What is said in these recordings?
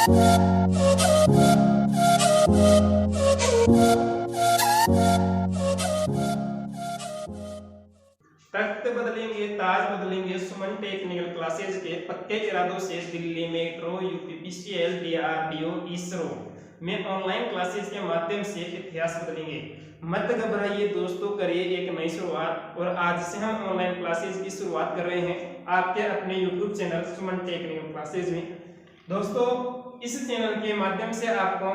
तख्त बदलेंगे, ताज बदलेंगे। सुमन technical classes के पक्के इरादों से Delhi metro, UPPCL, DRDO, ISRO में ऑनलाइन क्लासेज के माध्यम से इतिहास बदलेंगे। मत घबराइए दोस्तों, करिए एक नई शुरुआत। और आज से हम ऑनलाइन क्लासेज की शुरुआत कर रहे हैं आपके अपने यूट्यूब चैनल सुमन टेक्निकल क्लासेज में। दोस्तों, इस चैनल के माध्यम से आपको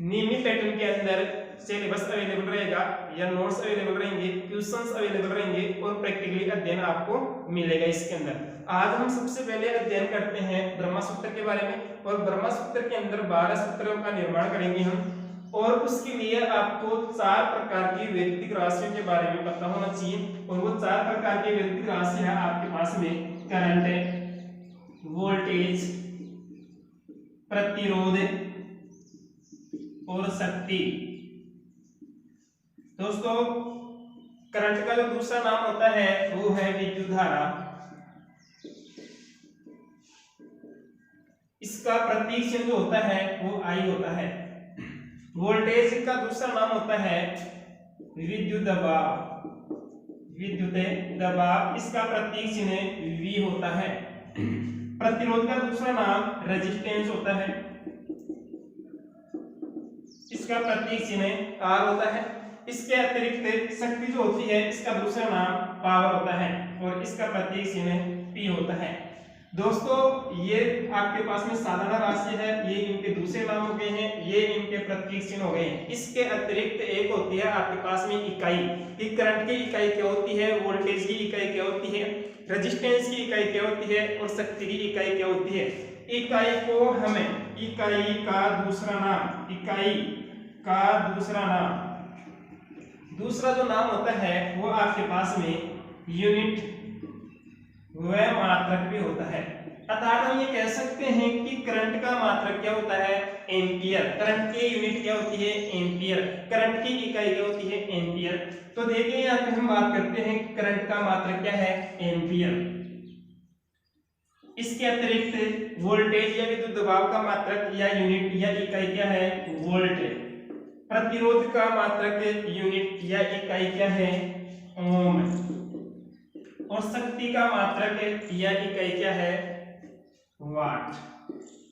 नियमित पैटर्न के अंदर सिलेबस अवेलेबल रहेगा या नोट्स अवेलेबल रहेंगे, क्वेश्चंस अवेलेबल रहेंगे और प्रैक्टिकली अध्ययन आपको मिलेगा इसके अंदर। आज हम सबसे पहले अध्ययन करते हैं ब्रह्मसूत्र के बारे में, और ब्रह्मसूत्र के अंदर 12 सूत्रों का निर्माण करेंगे हम। और उसके लिए आपको 4 प्रकार की वैदिक राशियों के बारे में पता होना चाहिए। और वो 4 प्रकार की वैदिक राशियां आपके पास में करंट, वोल्टेज, प्रतिरोध और शक्ति। दोस्तों, करंट का जो दूसरा नाम होता है वो है विद्युत धारा। इसका प्रतीक चिन्ह जो होता है वो आई होता है। वोल्टेज का दूसरा नाम होता है विद्युत दबाव, विद्युत दबाव। इसका प्रतीक चिन्ह V होता है। प्रतिरोध का दूसरा नाम रेजिस्टेंस होता है। इसका प्रतीक चिन्ह R होता है। इसके अतिरिक्त शक्ति जो होती है इसका दूसरा नाम पावर होता है और इसका प्रतीक चिन्ह P होता है। दोस्तों, ये आपके पास में साधारण राशि है, ये इनके दूसरे नाम हो गए हैं, ये इनके प्रतीक चिन्ह हो गए हैं। इसके अतिरिक्त एक होती है आपके पास में इकाई। कि करंट की इकाई क्या होती है, वोल्टेज की इकाई क्या होती है, रेजिस्टेंस की इकाई क्या होती है और शक्ति की इकाई क्या होती है। इकाई को हमें इकाई का दूसरा नाम, इकाई का दूसरा नाम, दूसरा जो नाम होता है वो आपके पास में यूनिट व मात्रक भी होता है। अर्थात हम ये कह सकते हैं कि करंट का मात्रक क्या होता है, एम्पियर। करंट की यूनिट क्या होती है, एम्पियर। करंट की इकाई क्या होती है, एम्पियर। तो देखिए यहाँ पे हम बात करते हैं करंट का मात्रक क्या है, एम्पियर। इसके अतिरिक्त वोल्टेज या विद्युत दबाव का मात्रक या यूनिट या इकाई क्या है, वोल्ट। प्रतिरोध का मात्रक यूनिट या इकाई क्या है, ओम। और शक्ति का मात्रक या इकाई क्या है, वाट।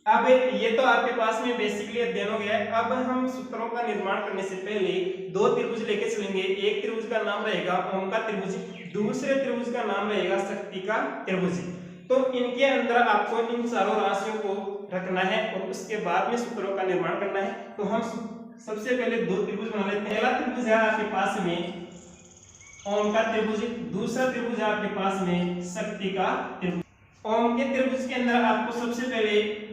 अब ये तो आपके पास में बेसिकली अध्ययन हो गया है। अब हम सूत्रों का निर्माण करने से पहले 2 त्रिभुज लेके चलेंगे। एक त्रिभुज का नाम रहेगा ओम का त्रिभुज, दूसरे त्रिभुज का नाम रहेगा शक्ति का त्रिभुज। तो इनके अंदर आपको इन चारों राशियों को रखना है और उसके बाद में सूत्रों का निर्माण करना है। तो हम सबसे पहले 2 त्रिभुज बना लेते हैं। पहला त्रिभुज है आपके पास में ओम का त्रिभुज, दूसरा त्रिभुज है आपके पास में शक्ति का त्रिभुज। ओम के त्रिभुज के अंदर आपको सबसे पहले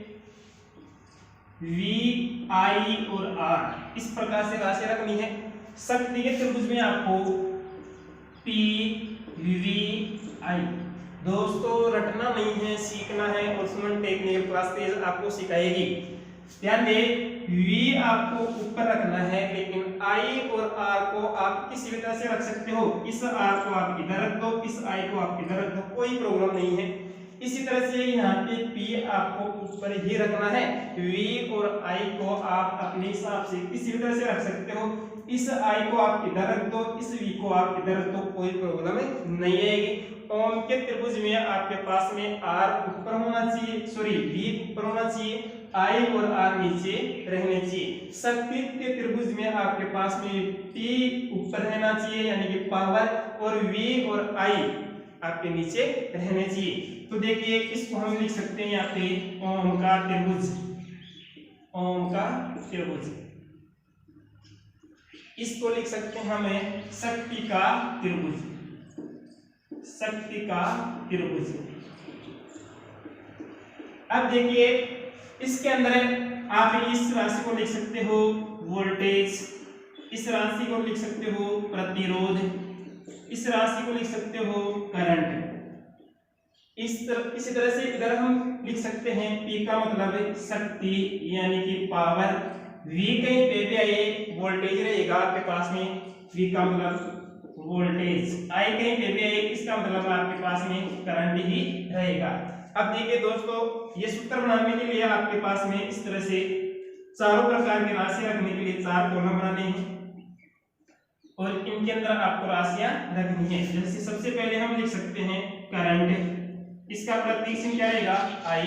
V, I और R इस प्रकार से राशि रखनी है। शक्ति के त्रिभुज में आपको P, V, I। दोस्तों, रटना नहीं है, सीखना है और सुमन टेक्निकल क्लासेस आपको सिखाएगी। ध्यान दें, V आपको ऊपर रखना है, लेकिन I और R को आप किसी भी तरह से रख सकते हो। इस R को आप इधर रख दो, इस I को आप इधर रख दो, कोई प्रॉब्लम नहीं है। इसी तरह से यहाँ पे P आपको ऊपर ही रखना है। V और I को आप अपने हिसाब से किसी भी तरह से रख सकते हो। इस I को आप इधर रख दो, इस V को आप इधर रख दो, कोई प्रॉब्लम नहीं आएगी। ओम के त्रिभुज में आपके पास में R ऊपर होना चाहिए, सॉरी V ऊपर होना चाहिए, I और R नीचे रहने चाहिए। शक्ति के त्रिभुज में आपके पास में P ऊपर रहना चाहिए यानी कि पावर, और V और I आपके नीचे रहने चाहिए। तो देखिए, इसको हम लिख सकते हैं यहाँ पे ओम का त्रिभुज, ओम का त्रिभुज। इसको लिख सकते हैं हमें शक्ति का त्रिभुज, शक्ति का त्रिभुज। अब देखिए, इसके अंदर आप इस राशि को लिख सकते हो वोल्टेज, इस राशि को लिख सकते हो प्रतिरोध, इस राशि को लिख सकते हो करंट। इसी तरह से इधर हम लिख सकते हैं P का मतलब शक्ति यानी कि पावर, V कहीं पे भी आए वोल्टेज रहेगा आपके पास में, V का मतलब वोल्टेज, I कहीं पे भी आए इसका मतलब आपके पास में करंट ही रहेगा। अब देखिए दोस्तों, ये सूत्र बनाने के लिए आपके पास में इस तरह से चारों प्रकार की राशि रखने के लिए 4 कॉलम बनाने हैं और इनके अंदर आपको राशियां रखनी है। जैसे सबसे पहले हम लिख सकते हैं करंट, इसका प्रतीक चिन्ह क्या रहेगा I।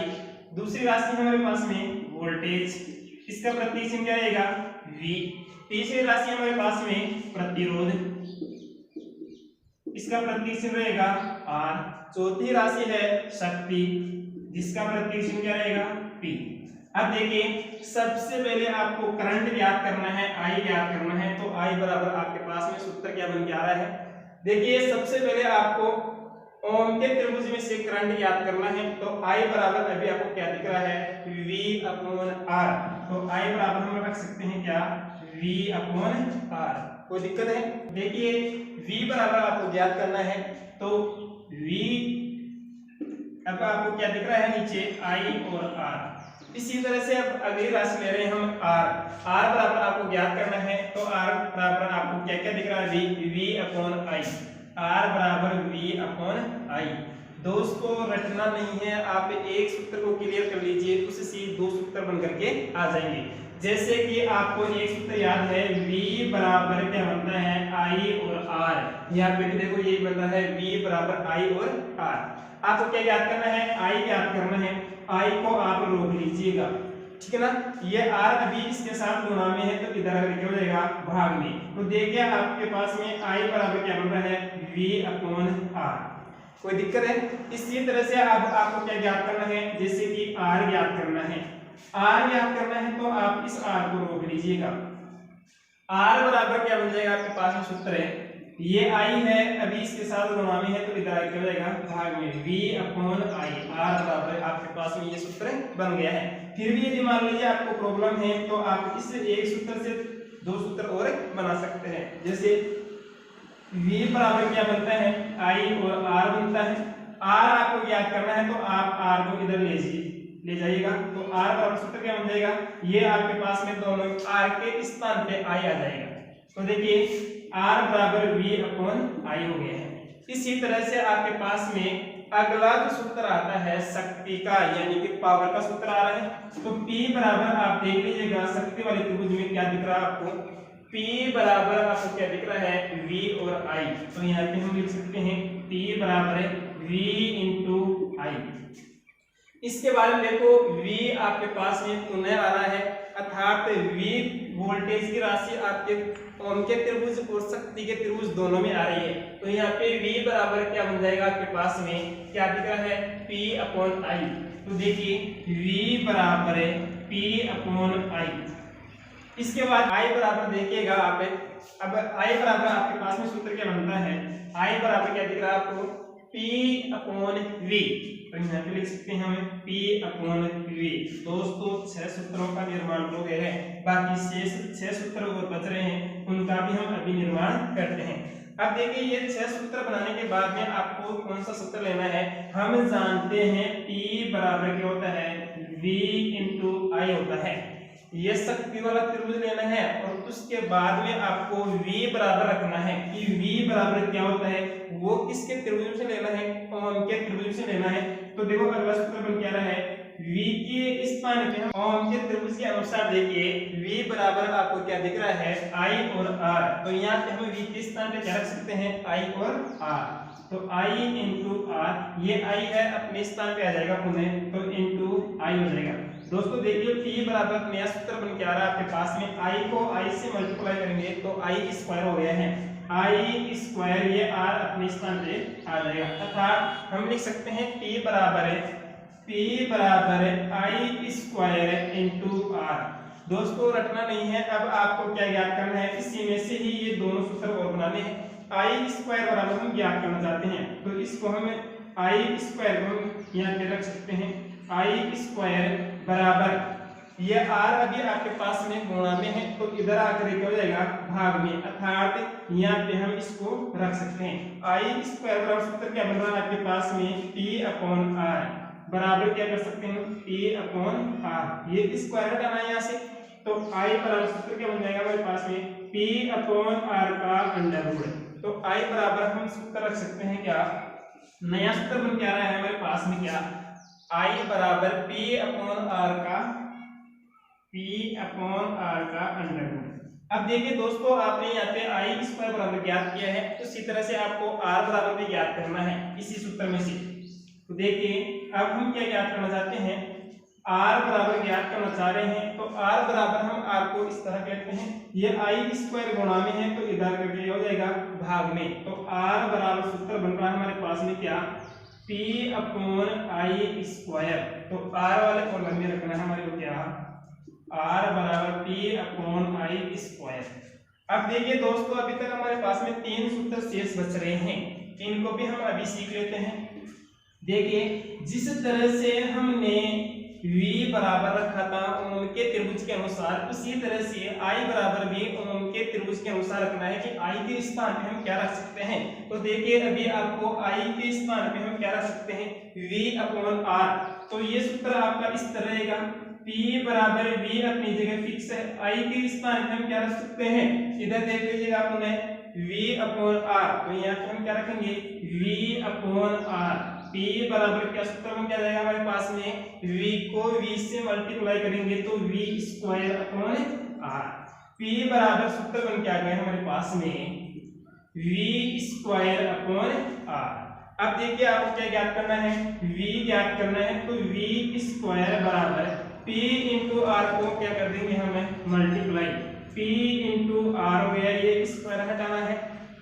दूसरी राशि हमारे पास में वोल्टेज, इसका प्रतीक चिन्ह क्या रहेगा V। तीसरी राशि हमारे पास में प्रतिरोध, इसका प्रतीक चिन्ह रहेगा R। चौथी राशि है शक्ति, जिसका प्रतीक चिन्ह क्या रहेगा P। अब देखिए, सबसे पहले आपको करंट ज्ञात करना है, I ज्ञात करना है, तो I बराबर आपके पास में सूत्र क्या बन के आ रहा है। देखिए, सबसे पहले आपको ओम के त्रिभुज में से करंट ज्ञात करना है, तो I बराबर अभी आपको क्या दिख रहा है V अपॉन R। तो I बराबर हम रख सकते हैं क्या V अपॉन R। कोई दिक्कत है? देखिए, V बराबर आपको ज्ञात करना है, तो V अब आपको क्या दिख रहा है नीचे I और R। इसी तरह से अब अगली राशि ले रहे हैं हम R बराबर आपको ज्ञात करना है, तो R बराबर आपको क्या क्या दिख रहा है V अपॉन I। R बराबर V अपॉन I। दोस्तों रटना नहीं है, आप एक सूत्र को क्लियर कर लीजिए, उससे 2 सूत्र बन करके आ जाएंगे। जैसे कि आपको एक सूत्र याद है, V बराबर क्या बनता है I और R। यहाँ पे भी देखो यही बन रहा है V बराबर I और R। आपको क्या याद करना है I ज्ञात करना है, I को आप रोक लीजिएगा, ठीक है ना। ये R अभी इसके साथ गुणा में है, तो इधर अगर क्या हो जाएगा भाग में। तो देखिए आपके पास में I बराबर क्या बन रहा है V अपॉन R। कोई दिक्कत है? इसी तरह से अब आपको क्या ज्ञात करना है, जैसे कि R ज्ञात करना है, R ज्ञात करना है, तो आप इस R को रोक लीजिएगा। R बराबर क्या बन जाएगा, आपके पास में सूत्र है, ये I है, अभी इसके साथ गुणा में है, तो इधर क्या हो जाएगा भाग में V अपॉन I। R बराबर आपके पास में ये सूत्र बन गया है। फिर भी यदि मान लीजिए आपको प्रॉब्लम है, तो आप इस एक सूत्र से 2 सूत्र और बना सकते हैं। जैसे V बराबर क्या बनता है I और R बनता है। R आपको ज्ञात करना है, तो आप R को इधर ले जाइएगा, तो R बराबर सूत्र क्या बन जाएगा, ये आपके पास में दोनों R के स्थान पे I आ जाएगा। तो देखिए R बराबर V अपॉन I हो गया है। इसी तरह से आपके पास में अगला जो सूत्र आता है शक्ति का, यानी कि पावर का सूत्र आ रहा है, तो P बराबर आप देख लीजिएगा, शक्ति वाले त्रिभुज में क्या दिख रहा है आपको, P बराबर आपको क्या दिख रहा है V और I। तो यहाँ पे हम लिख सकते हैं P बराबर V इंटू I। इसके बाद में देखो V आपके पास में पुनः आ रहा है, अर्थात V वोल्टेज की राशि आपके ओम के त्रिभुज और शक्ति के त्रिभुज दोनों में आ रही है। तो यहाँ पे V बराबर क्या बन जाएगा, आपके पास में क्या दिख रहा है P अपॉन I। तो देखिए V बराबर P अपॉन I। इसके बाद I बराबर देखिएगा आप, अब I बराबर आपके पास में सूत्र क्या बनता है, I बराबर क्या दिख रहा है आपको P अपॉन V। तो यहाँ पे लिख सकते हैं हम P अपॉन V। दोस्तों 6 सूत्रों का निर्माण हो गया है, बाकी शेष 6 सूत्र और बच रहे हैं, उनका भी हम अभी निर्माण करते हैं। अब देखिए ये 6 सूत्र बनाने के बाद में आपको कौन सा सूत्र लेना है, हम जानते हैं P बराबर क्या होता है V इंटू I होता है। ये शक्ति वाला त्रिभुज लेना है और उसके बाद में आपको V बराबर रखना है कि V बराबर क्या होता है, वो किसके त्रिभुज से लेना है, ओम के त्रिभुज से लेना है। तो देखो अगला सूत्र बन क्या रहा है, V के स्थान पे हम ओम के त्रिभुज के अनुसार देखिए V बराबर आपको क्या दिख रहा है I और R। तो यहाँ पे हम V के स्थान पे क्या रख सकते हैं I और R। तो I इंटू R, ये I है अपने स्थान पे आ जाएगा पुनः, तो इंटू I हो जाएगा। दोस्तों देखिए P बराबर नया सूत्र बन के आ रहा है आपके पास में, I को I से मल्टीप्लाई करेंगे तो I स्क्वायर हो गया है, I स्क्वायर, ये R अपने स्थान पे आ जाएगा। अर्थात हम लिख सकते हैं P बराबर I स्क्वायर इंटू R। दोस्तों रटना नहीं है, अब आपको क्या ज्ञात करना है, इसी में से ही ये दोनों सूत्र और बनाने हैं। I स्क्वायर बराबर हम ज्ञात करना चाहते हैं, तो इसको हम I स्क्वायर को हम यहाँ पे रख सकते हैं, I स्क्वायर बराबर ये R अभी आपके पास में गुणा में है, तो इधर आकर क्या हो जाएगा भाग में, अर्थात यहाँ पे हम इसको रख सकते हैं। I स्क्वायर बराबर सूत्र क्या बन रहा है आपके पास में P अपॉन R बराबर क्या कर सकते हैं P अपॉन R। ये स्क्वायर हटाना है यहाँ से, तो I बराबर सूत्र क्या बन जाएगा हमारे पास में P अपॉन R का अंडर रूट। तो I बराबर हम सूत्र रख सकते हैं क्या, नया सूत्र बन क्या रहा है हमारे पास में क्या आई बराबर पी अपॉन आर का अंडर रूट। अब देखिए दोस्तों, आपने यहाँ पे आई स्क्वायर बराबर ज्ञात किया है, तो इसी तरह से आपको आर बराबर भी ज्ञात करना है इसी सूत्र में से। तो देखिए अब हम क्या ज्ञात करना चाहते हैं, आर बराबर ज्ञात करना चाह रहे हैं। तो आर बराबर हम आर को इस तरह कहते हैं, ये आई स्क्वायर गुणा में है तो इधर करके हो जाएगा भाग में। तो आर बराबर सूत्र बन रहा है हमारे पास में क्या, पी अपॉन आई स्क्वायर। तो आर वाले कॉलम में रखना है हमारे को क्या, आर बराबर पी अपॉन आई स्क्वायर। अब देखिए दोस्तों, अभी तक हमारे पास में 3 सूत्र शेष बच रहे हैं, इनको भी हम अभी सीख लेते हैं। देखिए जिस तरह से हमने v बराबर रखा था ओम के त्रिभुज के अनुसार, उसी तरह से i बराबर भी ओम के त्रिभुज के अनुसार रखना है कि i के स्थान पे हम क्या रख सकते हैं। तो देखिए अभी आपको i के स्थान पे हम क्या रख सकते हैं, v अपॉन r। तो ये सूत्र आपका इस तरह रहेगा, p बराबर v अपनी जगह फिक्स है, i के स्थान पे हम क्या रख सकते हैं, इधर देख लीजिएगा आपने v अपॉन r। तो यहाँ पे हम क्या रखेंगे, v अपॉन r। p बराबर क्या सूत्र बन क्या जाएगा हमारे पास में, v को v से मल्टीप्लाई करेंगे तो v square upon r। p बराबर सूत्र बन क्या गया हमारे पास में, v स्क्वायर अपॉन r। अब देखिए आपको क्या ज्ञात करना है, v ज्ञात करना है। तो v स्क्वायर बराबर p इंटू r को क्या कर देंगे हमें मल्टीप्लाई, p इंटू r हो गया, ये स्क्वायर हटाना है।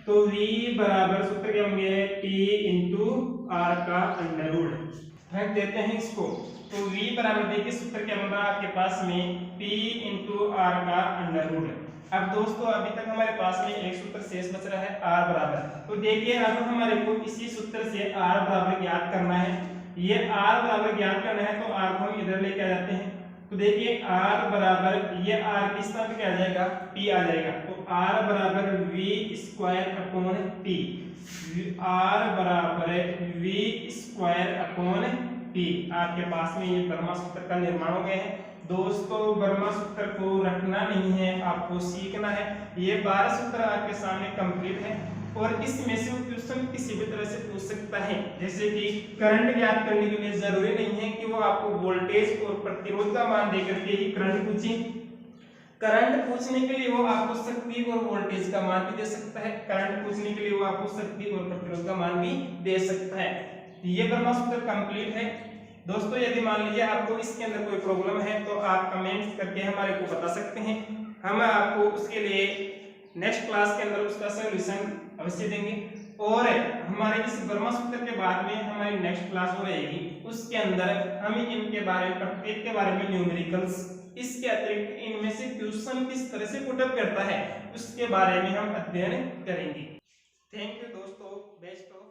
तो v बराबर सूत्र क्या होंगे, p इंटू r का अंडर रूट। फेंक देते हैं इसको। तो v बराबर देखिए सूत्र क्या बन रहा है आपके पास में, p इंटू r का अंडर रूट। अब दोस्तों अभी तक हमारे पास में एक सूत्र शेष बच रहा है r बराबर। तो देखिए अब हमारे को इसी सूत्र से r बराबर ज्ञात करना है। ये r बराबर ज्ञात करना है तो r को हम इधर लेके आ जाते हैं। तो देखिए r बराबर, ये r किस तरह पे क्या आ जाएगा, p आ जाएगा। तो r बराबर v square upon p, r बराबर v स्क्वायर अपॉन p। आपके पास में ये बर्मा सूत्र का निर्माण हो गया है। दोस्तों बर्मा सूत्र को रखना नहीं है, आपको सीखना है। ये 12 सूत्र आपके सामने कंप्लीट है और इसमें से क्वेश्चन किसी भी तरह से पूछ सकता है। जैसे कि करंट ज्ञात करने के लिए जरूरी नहीं है कि वो आपको वोल्टेज और प्रतिरोध का मान देकर के ही करंट पूछे। करंट पूछने के लिए वो आपको शक्ति और वोल्टेज का मान भी दे सकता है, करंट पूछने के लिए वो आपको शक्ति और प्रतिरोध का मान भी दे सकता है। ये बर्मा सूत्र कंप्लीट है। दोस्तों यदि मान लीजिए आपको इसके अंदर कोई प्रॉब्लम है तो आप कमेंट्स करके हमारे को बता सकते हैं, हम आपको उसके लिए नेक्स्ट क्लास के अंदर उसका सॉल्यूशन अवश्य देंगे। और हमारे इस बर्मा सूत्र के बाद में हमारी नेक्स्ट क्लास हो रहेगी, उसके अंदर हम इनके बारे में, प्रत्येक के बारे में न्यूमेरिकल्स, इसके अतिरिक्त इनमें से क्वेश्चन किस तरह से पुटअप करता है उसके बारे में हम अध्ययन करेंगे। थैंक यू दोस्तों, बेस्ट ऑफ